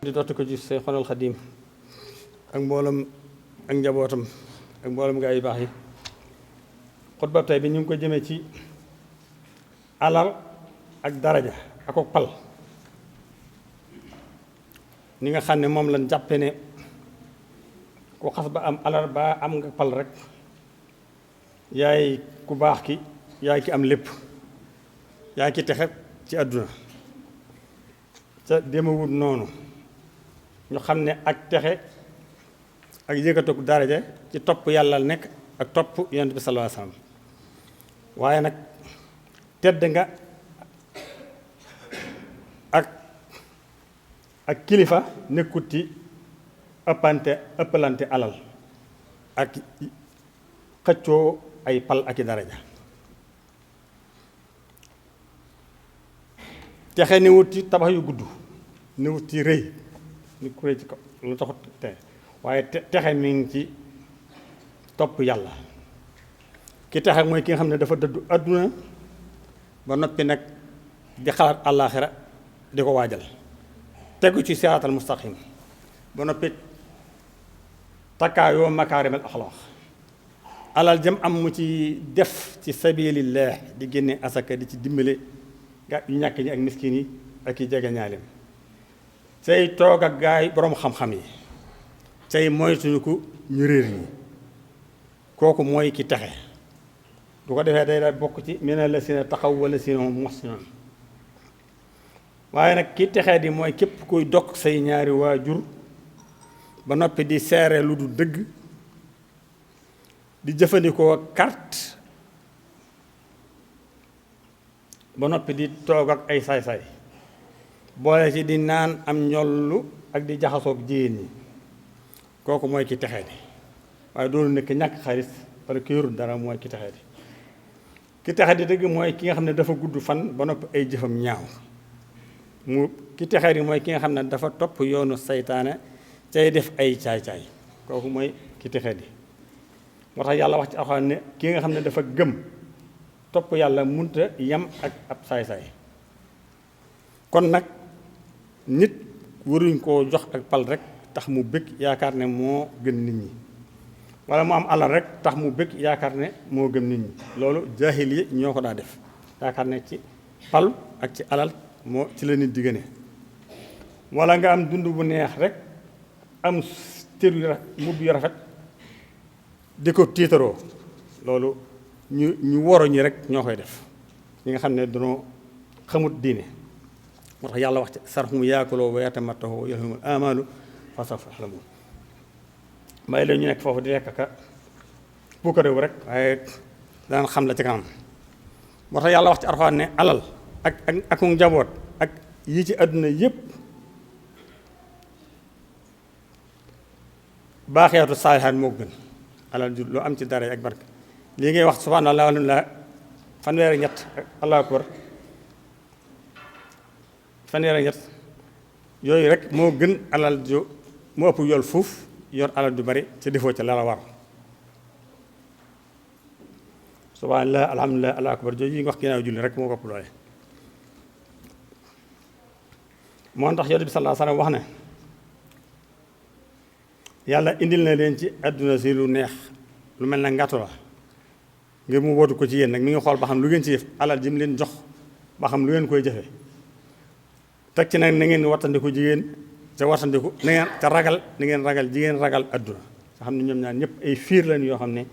di dotti ko ci Seexul Xadiim ak mboolem ak njabootam ak mboolem gaa yu baax yi. xutba tey bi ñu ngi ko jëmee ci alal ak daraja ak pal ni nga xam ne moom lañ jàppe ne ku xas ba am alal ba am nga pal rek yaay ku baax ki yaay ki am lépp yaay ki texe ci àdduna ca demewut noonu. ñu xam ne ak texe ak yëkkatu daraja ci topp yàlla nekk ak topp yonent bi sallallahu alayhi wasallam waaye nag tedd nga ak kilifa nekkut ci ëppalante alal ak xëccoo ay pal ak i daraja. texe niwut ci tabax yu gudd niwut ci rëy ni ku rëy ci kaw lu taxut te waaye texe mi ngi ci topp yàlla. ki texe mooy ki nga xam ne dafa dëddu àdduna ba noppi nag di xalaat àllaaxira di ko waajal tegu ci siraatal mustaqim ba noppi takkaayoo makaarimal axlaaq alal jëm am mu ci def ci sabilillah di génne asaka di ci dimbale gaa yu ñàkk ñi ak miskin yi ak i jege ñaaleem say toog ak gaay boroom xam-xam yi say moytuñu ko ñu réer ñi kooku mooy ki texe. du ko defee day daal bokk ci mina la sina taxaw wala sina muhsinun waaye nag ki texee di mooy képp kuy dog say ñaari waajur ba noppi di seere lu du dëgg di jëfandikoo carte ba noppi di toog ak ay saay-saay boole ci di naan am ñollu ak di jaxasoog jigéen ñi kooku mooy ki texee di waaye doolu nekk ñàkk xarit wala ki yorul dara mooy ki texee di. ki texe di dëgg mooy ki nga xam ne dafa gudd fan ba noppi ay jëfam ñaaw ki texe di mooy ki nga xam ne dafa topp yoonu saytaane cay def ay caay-caay kooku mooy ki texe di. moo tax yàlla wax ci Alxuraan ne ki nga xam ne dafa gëm topp yàlla munta yam ak ab saay-saay. kon nag nit waruñ koo jox ak pal rek tax mu bëgg yaakaar ne moo gën nit ñi wala mu am alal rek tax mu bëgg yaakaar ne moo gëm nit ñi loolu jaahil yi ñoo ko daa def yaakaar ne ci pal ak ci alal moo ci la nit di gëne wala nga am dund bu neex rek am tër yu mbubb yu rafet di ko tiitaroo loolu ñu woro ñi rek ñoo koy def ñi nga xam ne dañoo xamut diine. moo tax yàlla wax ci sarhum yaakuloo wa yatamatta'u wa yalhihimul amalu fa sawfa ya'lamun may la ñu nekk foofu di lekk ka puukarewu rek waaye daan xam la ci kanam. moo tax yàlla wax ci Alxuraan ne alal ak njaboot ak yi ci àdduna yépp baaxeetu saalihaat moo gën alal ju loo am ci dara ak barke lii ngay wax subhaanallaahi walhamdulillaah fanweer ak ñett allaahu akbar fanweer ak ñett yooyu rek moo gën alal ju moo ëpp yool fuuf yor alal du bari ca defoo ca la la war. subhaanallaahi alhamdulillaah allaahu akbar jooju yi nga wax ginnaaw julli rek moo ko ëpp doole. moo tax Yonent bi sallallaahu alayhi wa sallam wax ne yàlla indil na leen ci àdduna si lu neex lu mel na ngàttu la ngir mu wootu ko ci yéen nag mi ngi xool ba xam lu ngeen ci yëf alal ji mu leen jox ba xam lu ngeen koy jëfe teg ci nag na ngeen wattandiku jigéen te wattandiku na ngeen te ragal na ngeen ragal jigéen ragal àdduna nga xam ne ñoom ñaar ñëpp ay fiir lañ yoo xam ne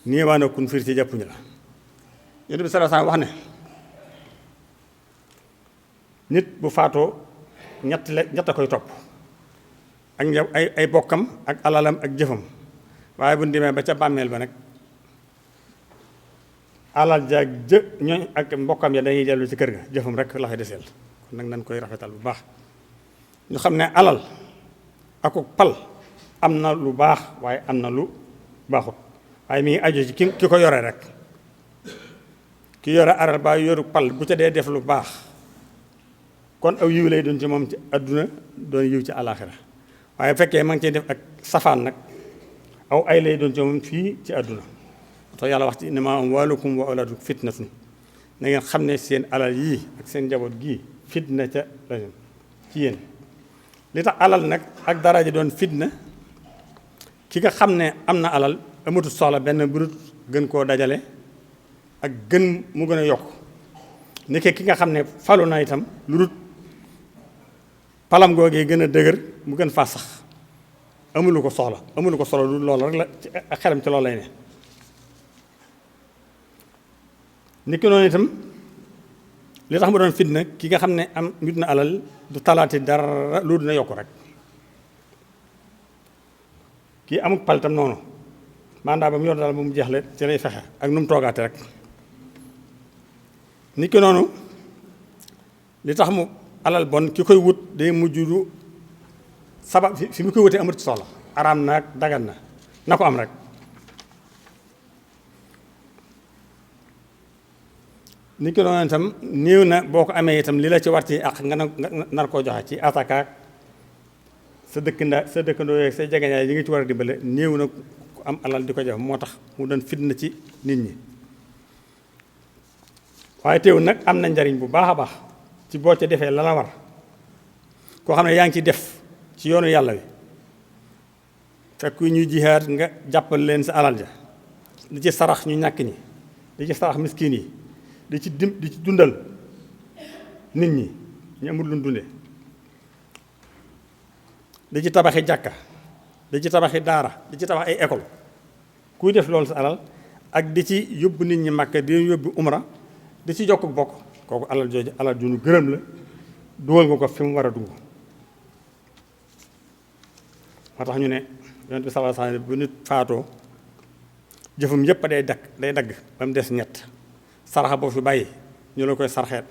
néewaana kun fiir ci jàppuñu la. Yonent bi sallallahu alayhi wa sallam wax ne nit bu faatoo ñett a koy topp ak ay bokkam ak alalam ak jëfam waaye bu ñu demee ba ca bàmmeel ba nag alal jaag ñooñ ak mbokkam ya dañuy dellu ci kër ga jëfam rek la fay deseel kon nag nañ koy rafetal bu baax ñu xam ne alal ak pal am na lu baax waaye am na lu baaxut waaye mi ngi aju ci ki ko yore rek ki yore alal ba yoru pal bu ca dee def lu baax kon aw yiw lay doon ci moom ci àdduna doon yiw ci àllaaxira waaye bu fekkee ma ngi ciy def ak safaan nag aw ay lay doon ci moom fii ci àdduna tax yàlla wax ci innamaa amwaalukum wa awlaadukum fitnatun na ngeen xam ne seen alal yii ak seen njaboot gii fitna ca lañu ci yéen li tax alal nag ak daraja doon fitna ki nga xam ne am na alal amatul soxla benn burut gën koo dajale ak gën mu gën a yokk nekkee ki nga xam ne falu na itam lu dul palam googee gën a dëgër mu gën faa sax amulu ko soxla lu loolu rek la ci ak xelam ci loolu lay ne niki noonu itam li tax mu doon fitna ki nga xam ne am nit na alal du talaati dara lu dina yokk rek kii amul pal itam noonu mandat ba mu yor daal ba mu jeexle ci lay fexe ak nu mu toogaate rek niki noonu li tax mu alal bon ki koy wut day mujj du sabab fi mu koy wutee amut soxla araam na ak dagan na ko am rek ni ki noonu itam néew na boo ko amee itam li la ci war ci ak nga nar koo joxe ci asakaak sa dëkkandoo yeeg say jegeñaay yi nga ci war a dimbale néew na ku am alal di ko joxe moo tax mu doon fitna ci nit ñi waaye teewul nag am na njariñ bu baax a baax ci boo ca defee la la war koo xam ne yaa ngi ci def ci yoonu yàlla wi fekk ñuy jihaad nga jàppal leen sa alal ja di ci sarax ñu ñàkk ñi di ci sarax miskin yi di ci dundal nit ñi ñu amul lu dunde di ci tabaxi jàkka di ci tabaxi daara di ci tabax ay école kuy def loolu sa alal ak di ci yóbbu nit ñi Makka di yóbbu umra di ci jokk bokk kooku alal jooju alal ju nu gërëm la dugal nga ko fi mu war a dugg moo tax ñu ne yonent bi sallallahu alayhi wasallam bu nit faatoo jëfum yépp day dagg ba mu des ñett saraxa boo fi bàyyi ñu la koy sarxeet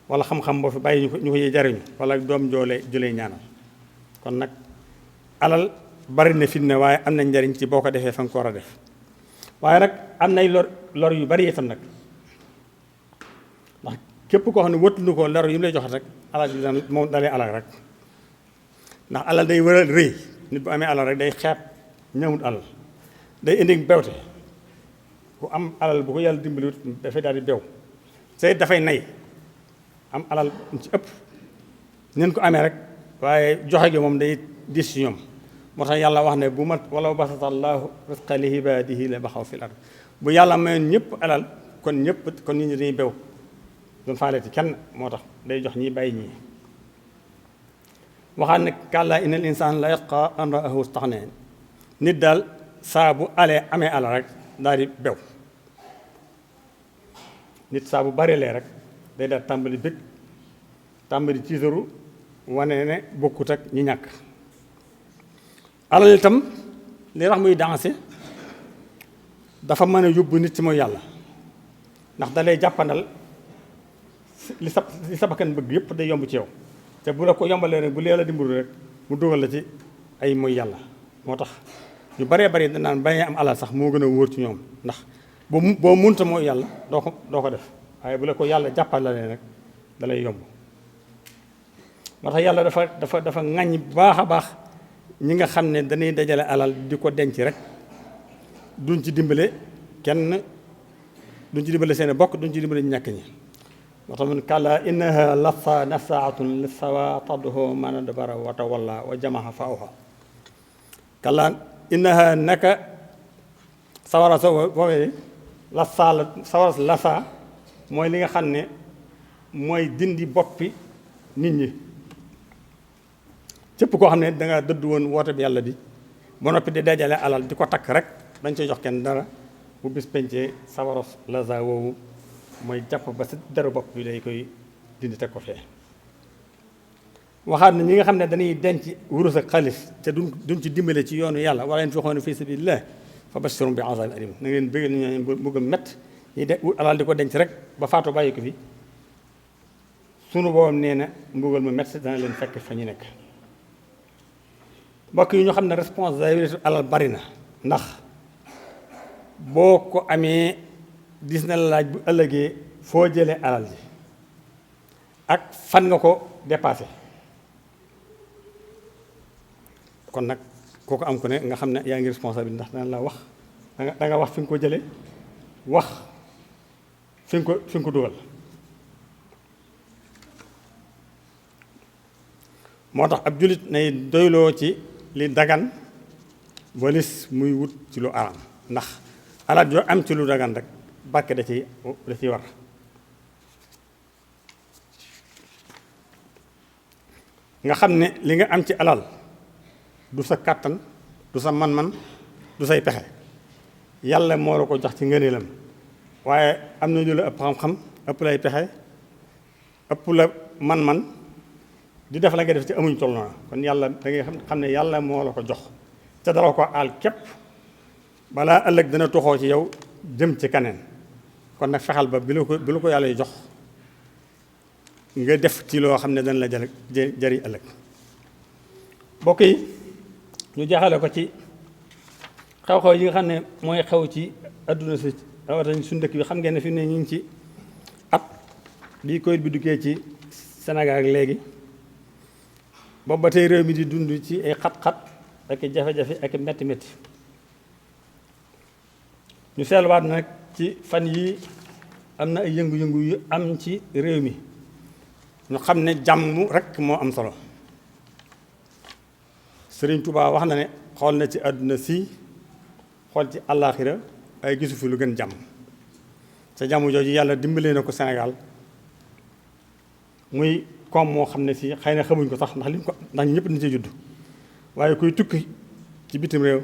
wala xam-xam boo fi bàyyi ñu ko jariñu wala doom julee ñaanal kon nag alal bari na fitna waaye am na njariñ ci boo ko defee fa nga ko war a def waaye nag am nay lor yu bari itam nag ndax képp koo xam ne wëttu ko lor yi mu lay joxe rek alal ji moom dalee alal rek ndax alal day wëral rëy nit bu amee alal rek day xeeb ñamut alal day indi bewte ku am alal bu ko yàlla dimbaliwut dafay daal di bew te dafay nay am alal ci ëpp neen ko amee rek waaye joxe gi moom day diis ci ñoom moo tax yàlla wax ne bu ma walaw basata llaahu rizqa li ibaadihi la baxaw fil ard bu yàlla mayoon ñëpp alal kon nit ñi dañuy bew doon faaleeti kenn moo tax day jox ñi bàyyi ñii waxaat ne kàllaa innal insaan la yatqa an ra'ahu istaghna nit daal saa bu amee alal rek daal di bew nit saa bu bareelee rek day daal tàmbali bëgg tàmbali tiitaru wane ne bokkut ak ñi ñàkk alal itam li tax muy dansé dafa mën a yóbbu nit ci mooy yàlla ndax da lay jàppandal li sa bakkan bëgg yëpp day yomb ci yow te bu la ko yombalee rek bu lee la dimbalu rek mu dugal la ci ay mooy yàlla moo tax ñu baree bari danaan bañ am alal sax moo gën a wóor ci ñoom ndax boo munta mooy yàlla doo ko def waaye bu la ko yàlla jàppalalee rek da lay yomb moo tax yàlla dafa ŋàññ bu baax a baax ñi nga xam ne dañuy dajale alal di ko denc rek duñ ci dimbale kenn duñ ci dimbale seen bokk duñ ci dimbale ñu ñàkk ñi moo tax mun kàlla innaha lasa nasaatun li sawa tadduhu man adbara wa tawalla wa jamaha fa awha kàlla innaha naka sawara so woowee sawara lasa mooy li nga xam ne mooy dindi boppi nit ñi cëpp koo xam ne dangaa dëdd woon woote bi yàlla bi ba noppi di dajale alal di ko takk rek dañ koy jox kenn dara bu bis pencee sawara lasa woowu mooy jàpp ba sa deru bopp bi lay koy dindi teg ko fee waxaat na ñi nga xam ne dañuy denc wurus ak xaalis te duñ ci dimbale ci yoonu yàlla wala yunfiquuna fi sabilillah fa bashirhum bi azabin alim na ngeen bëggal ñu mbugal mett ñi de alal di ko denc rek ba faatu bàyyi ko fi sunu boobam nee na mbugal mu mett dana leen fekk fa ñu nekk mbokk yi ñu xam ne responsabilité alal bari na ndax boo ko amee gis na la laaj bu ëllëgee foo jëlee alal ji ak fan nga ko dépassé kon nag kooku am ko ne nga xam ne yaa ngi responsable ndax dana la wax da nga wax fi nga ko jëlee wax fi nga ko dugal moo tax ab jullit nay doyloo ci li dagan walis muy wut ci lu araam ndax alal joo am ci lu dagan rek barke da ciy war nga xam ne li nga am ci alal du sa kàttan du sa man-man du say pexe yàlla moo la ko jox ci ngëneelam waaye am na ñu la ëpp xam-xam ëpp lay pexe ëpp la man-man di def la nga def ci amuñ toll na kon yàlla da ngay xam ne yàlla moo la ko jox te dara ko aal képp balaa ëllëg dana toxoo ci yow jëm ci kaneen kon nag fexal ba bi la ko yàlla jox nga def ci loo xam ne dana la jariñ ëllëg mbokk yi ñu jeexale ko ci xew-xew yi nga xam ne mooy xew ci adduna si rawatina suñu dëkk bi xam ngeen ne fi ne ñu ngi ci at bii Covid bi duggee ci Sénégal ak léegi boobu ba tey réew mi di dund ci ay xat-xat ak jafe-jafe ak metti metti ñu seetluwaat nag ci fan yii am na ay yëngu-yëngu yu am ci réew mi ñu xam ne jàmm rekk moo am solo Sëriñ Tuubaa wax na ne xool na ci àdduna si xool ci àllaaxira ay gisu fi lu gën jàmm sa jàmm jooju yàlla dimbalee na ko Sénégal muy koom moo xam ne si xëy na xamuñ ko sax ndax ñëpp dañu ci judd waaye kuy tukki ci bitim réew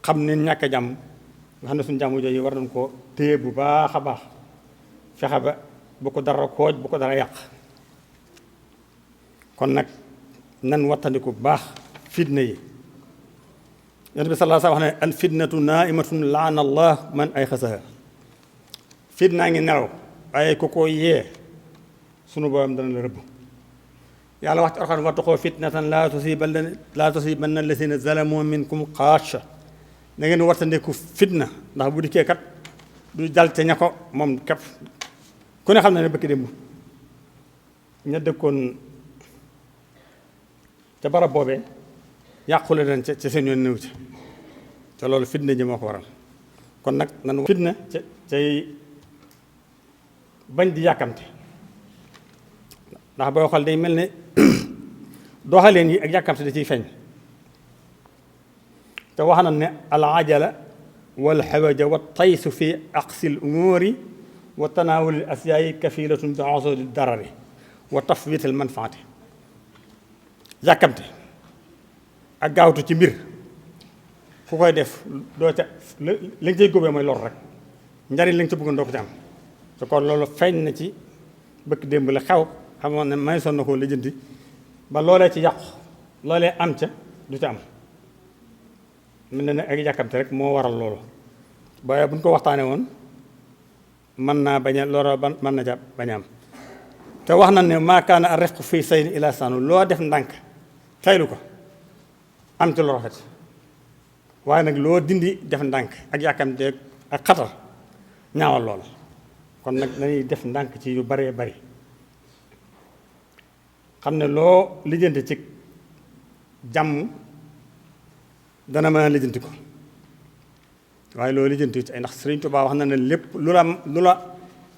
xam ne ñàkk a jàmm nga xam ne suñu jàmm jooju war nañ ko téye bu baax a baax fexe ba bu ko dara kooj bu ko dara yàq kon nag nan wattandiku bu baax fitna yi Yonent bi sallallahu alayhi wa sallam wax ne al fitnatu naimatun laana allah man ay xasaha fitnaa ngi nelaw waaye ku ko yee sunu borom dana la rëbb yàlla wax ci Alxuraan wattaqoo fitnatan laa tusiibanna allazina zalamu minkum xaasha da ngeen wattandiku fitna ndax bu dikkee kat du jal ca ña ko moom képp ku ne xam na ne bëkk démb ña dëkkoon ca barab boobee yàqule nañ ca seen yoon néew ci te loolu fitna ji moo ko waral kon nag nan fitna cay bañ di yàkkamte ndax booy xool day mel ne doxaleen yi ak yàkkamte da ciy feeñ te wax na ne al ajala wal xawaja wa taysu fi aqsil umuuri wa tanaawulil asiyaayi kafilatun bi usuli darari wa tafwitil manfaati yàkkamte ak gaawtu ci mbir fu koy def doo ca li nga cay góobee mooy lor rek njariñ li nga ca bëggoon doo ko ci am te kon loolu feeñ na ci bëkk démb la xew xamoon ne may son na koo lijjanti ba loolee ci yàqu loolee am ca du ca am mel na ne ak yàkkamte rek moo waral loolu waaye bu ñu ko waxtaanee woon mën naa bañ a loro ba mën na ca bañ a am te wax na ne maa kaana ar rifqu fii sayni ila sanu loo def ndànk taylu ko am ci lu rafet waaye nag loo dindi def ndànk ak yàkkamte ak xatar ñaawal lool kon nag dañuy def ndànk ci yu baree bari xam ne loo lijjanti ci jàmm dana mën a lijjanti ko waaye loo lijjanti ci ay ndax Sëriñ Tuubaa wax na ne lépp lu la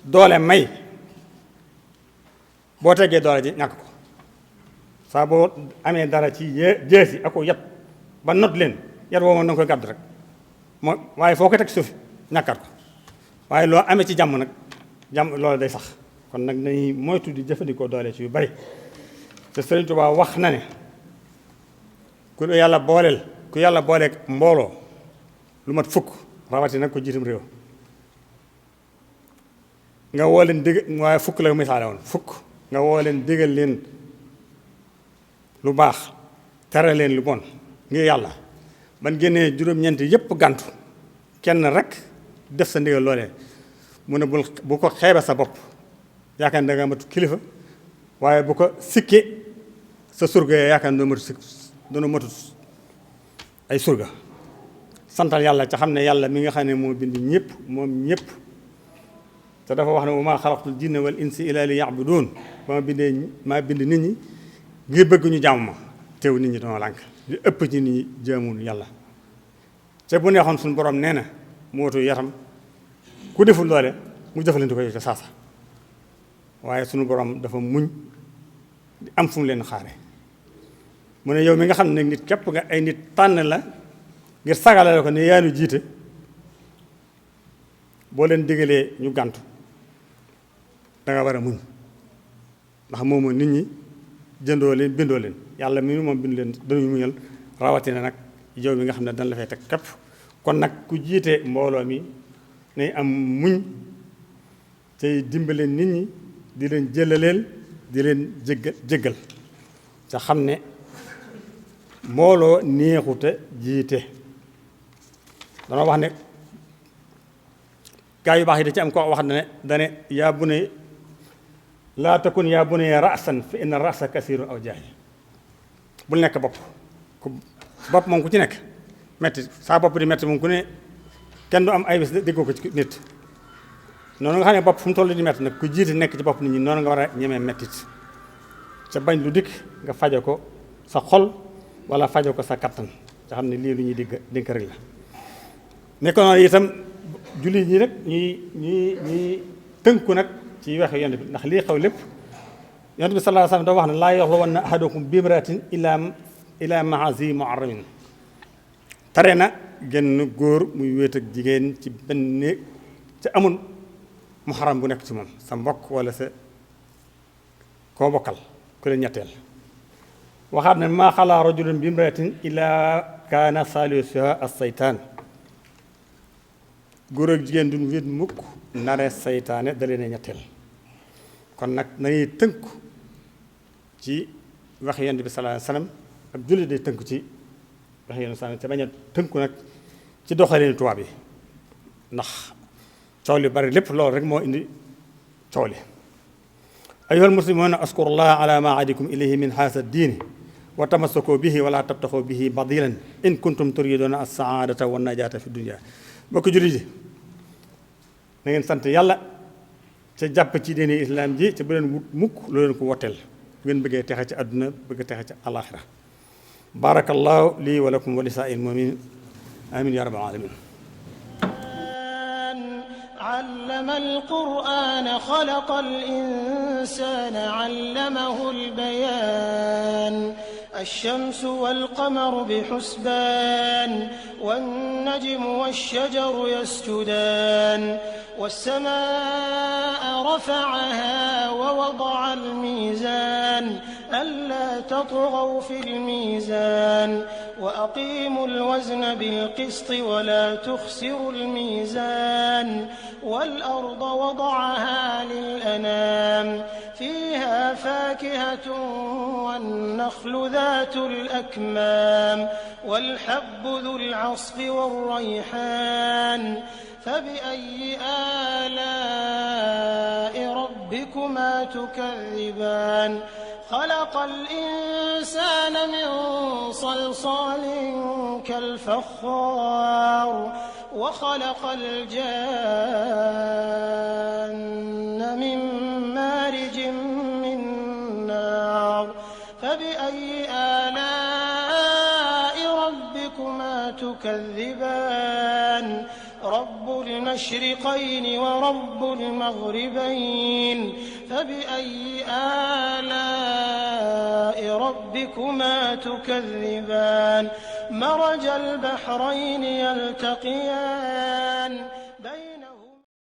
doole may boo teggee doole ji ñàkk ko saa boo amee dara ci jeesi ak ko yat ba not leen yat woo moom danga koy gàdd rek moo waaye foo ko teg suuf ñàkkaat ko waaye loo amee ci jàmm nag jàmm loolu day sax kon nag nañuy moytu di jëfandikoo doole ci yu bari te Sëriñ Tuubaa wax na ne ku yàlla booleeg mbooloo lu mat fukk rawati nag ko jiitum réew nga woo leen dégg waaye fukk la misaale woon fukk nga woo leen déggal leen lu baax tere leen lu bon ngir yàlla ban génnee juróom-ñeenti yépp gàntu kenn rek def sa ndigal loolee mu ne bu ko xeebe sa bopp yaakaar ne da nga matu kilifa waaye bu ko sikkee sa surga yee yaakaar ne doona matut ay surga santal yàlla ca xam ne yàlla mi nga xam ne moo bind ñëpp moom ñëpp te dafa wax ne wa maa xalaqtul jinna wal insa illa li ya'budun ba maa bind nit ñi ngir bëgg ñu jaamu ma teew nit ñi dama lànk li ëpp ci nit ñi jaamuñu yàlla te bu neexoon suñu borom nee na mu watu yaram ku deful loole mu jëfalante ko yow ca saasa waaye suñu borom dafa muñ di am fu mu leen xaare mu ne yow mi nga xam ne nit képp nga ay nit tànn la ngir sagale la ko ne yaa nu jiite boo leen digalee ñu gàntu danga war a muñ ndax moomu nit ñi jëndoo leen bindoo leen yàlla mi moom bindu leen dañuy muñal rawatina nag yow mi nga xam ne dañ la fay teg képp kon nag ku jiite mbooloo mi nay am muñ tey dimbale nit ñi di leen jëlaleel di leen jéggal te xam ne mbooloo neexute jiite danoo wax ne gaa yu baax yi da ci am ko wax ne dane yaa bu ne laa takun yaa bu ne rasan fa inna rasa kasirun aw jaahi bul nekk bopp bopp moom ku ci nekk metti saa bopp di metti moom ku ne kenn du am ay bés déggoo ko ci nit noonu nga xam ne bopp fu mu toll di metti nag ku jiite nekk ci bopp nit ñi noonu nga war a ñemee mettit ca bañ lu dikk nga faje ko sa xol wala faje ko sa kattan ca xam ne lii lu ñuy dénk rek la nekk noonu itam jullit ñi nag ñuy tënku nag ci waxe yonent bi ndax lii xew lépp yonent bi sallallahu alayhi wasallam dafa wax ne laa yaxluwanna ahadukum bimraatin ila maazi muharramin tare na genn góor muy wéet ak jigéen ci benn néeg ca amul muharram bu nekk ci moom sa mbokk wala sa koo bokkal ku leen ñetteel waxaat ne maa xalaa rajulun bimraatin ila kaana salisuha as-saytaan góor ak jigéen duñ wéet mukk nare saytaane da leen ñetteel kon nag nañuy tënku ci wax yonent bi sallallahu alayhi wasallam ab jullit day tënku ci wax yonent bi sallallahu alayhi wasallam te bañ a tënku nag ci doxalin tubaab yi ndax coow li bari lépp loolu rek moo indi coow li ayyuhal muslimuuna askurullaha ala ma adikum ilayhi min haasa diini wa tamassakoo bihi wala tabtaxoo bihi badilan in kuntum turiduna as-saadata wa najaata fi dunya bokk jullit yi na ngeen sant yàlla ca jàpp ci diine islam ji ca bu leen wut mukk lu leen ko wotteel bu ngeen bëggee texe ci àdduna bëgg texe ci alaxira barakallahu lii wa lakum wa li saa'il mu'minin amin ya rabbal alamin علم القرآن خلق الإنسان علمه البيان الشمس والقمر بحسبان والنجم والشجر يسجدان والسماء رفعها ووضع الميزان ألا تطغوا في الميزان وأقيموا الوزن بالقسط ولا تخسروا الميزان والأرض وضعها للأنام فيها فاكهة والنخل ذات الأكمام والحب ذو العصف والريحان فبأي آلاء ربكما تكذبان خلق الإنسان من صلصال كالفخار وخلق الجان من مارج من نار فبأي آلاء ربكما تكذبان رب المشرقين ورب المغربين فبأي آلاء ربكما تكذبان مرج البحرين يلتقيان